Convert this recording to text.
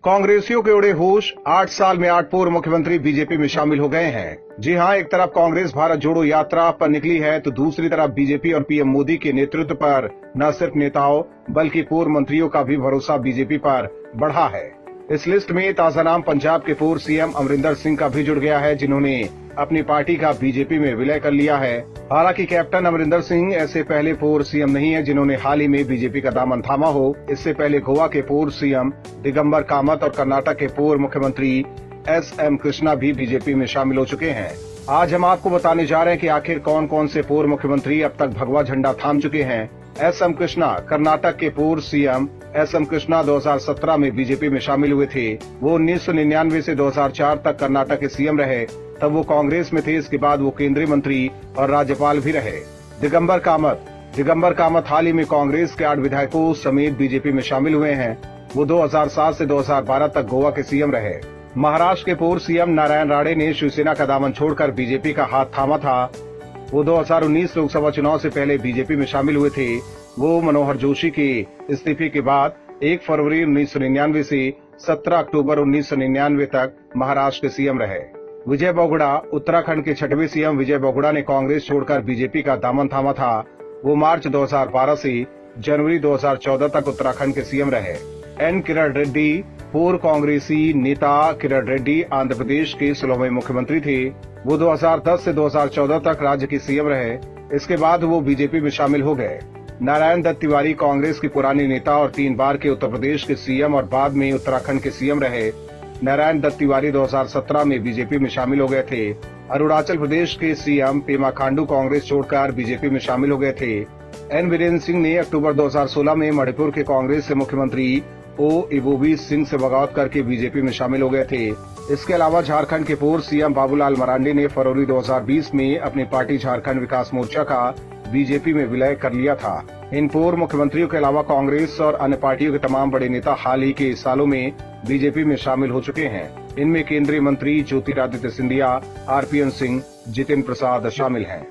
कांग्रेसियों के उड़े होश, 8 साल में 8 पूर्व मुख्यमंत्री बीजेपी में शामिल हो गए हैं। जी हां, एक तरफ कांग्रेस भारत जोड़ो यात्रा पर निकली है तो दूसरी तरफ बीजेपी और पीएम मोदी के नेतृत्व पर न सिर्फ नेताओं बल्कि पूर्व मंत्रियों का भी भरोसा बीजेपी पर बढ़ा है। इस लिस्ट में ताजा नाम पंजाब के पूर्व सीएम अमरिंदर सिंह का भी जुड़ गया है, जिन्होंने अपनी पार्टी का बीजेपी में विलय कर लिया है। हालांकि कैप्टन अमरिंदर सिंह ऐसे पहले पूर्व सीएम नहीं है जिन्होंने हाल ही में बीजेपी का दामन थामा हो। इससे पहले गोवा के पूर्व सीएम दिगंबर कामत और कर्नाटक के पूर्व मुख्यमंत्री एस.एम. कृष्णा भी बीजेपी में शामिल हो चुके हैं। आज हम आपको बताने जा रहे हैं कि आखिर कौन कौन से पूर्व मुख्यमंत्री अब तक भगवा झंडा थाम चुके हैं। एस.एम. कृष्णा, कर्नाटक के पूर्व सीएम एस.एम. कृष्णा 2017 में बीजेपी में शामिल हुए थे। वो 1999 से 2004 तक कर्नाटक के सीएम रहे। तब वो कांग्रेस में थे। इसके बाद वो केंद्रीय मंत्री और राज्यपाल भी रहे। दिगंबर कामत हाल ही में कांग्रेस के 8 विधायकों समेत बीजेपी में शामिल हुए हैं। वो 2007 से 2012 तक गोवा के सीएम रहे। महाराष्ट्र के पूर्व सीएम नारायण राणे ने शिवसेना का दामन छोड़कर बीजेपी का हाथ थामा था। वो 2019 लोकसभा चुनाव से पहले बीजेपी में शामिल हुए थे। वो मनोहर जोशी के इस्तीफे के बाद 1 फरवरी 1999 से 17 अक्टूबर 1999 तक महाराष्ट्र के सीएम रहे। विजय बहुगुणा, उत्तराखंड के 6वें सीएम विजय बहुगुणा ने कांग्रेस छोड़कर बीजेपी का दामन थामा था। वो मार्च 2012 से जनवरी 2014 तक उत्तराखंड के सीएम रहे। एन. किरण रेड्डी, पूर्व कांग्रेसी नेता किरण रेड्डी आंध्र प्रदेश के 16वें मुख्यमंत्री थे। वो 2010 से 2014 तक राज्य के सीएम रहे। इसके बाद वो बीजेपी में शामिल हो गए। नारायण दत्त तिवारी कांग्रेस के पुराने नेता और 3 बार के उत्तर प्रदेश के सीएम और बाद में उत्तराखंड के सीएम रहे। नारायण दत्त तिवारी 2017 में बीजेपी में शामिल हो गए थे। अरुणाचल प्रदेश के सीएम पेमा खांडू कांग्रेस छोड़कर बीजेपी में शामिल हो गए थे। एन. वीरेंद्र सिंह ने अक्टूबर 2016 में मणिपुर के कांग्रेस से मुख्यमंत्री ओ इबोबी सिंह से बगावत करके बीजेपी में शामिल हो गए थे। इसके अलावा झारखंड के पूर्व सीएम बाबूलाल मरांडी ने फरवरी 2020 में अपनी पार्टी झारखंड विकास मोर्चा का बीजेपी में विलय कर लिया था। इन पूर्व मुख्यमंत्रियों के अलावा कांग्रेस और अन्य पार्टियों के तमाम बड़े नेता हाल ही के सालों में बीजेपी में शामिल हो चुके हैं। इनमें केंद्रीय मंत्री ज्योतिरादित्य सिंधिया, आरपीएन सिंह, जितिन प्रसाद शामिल हैं।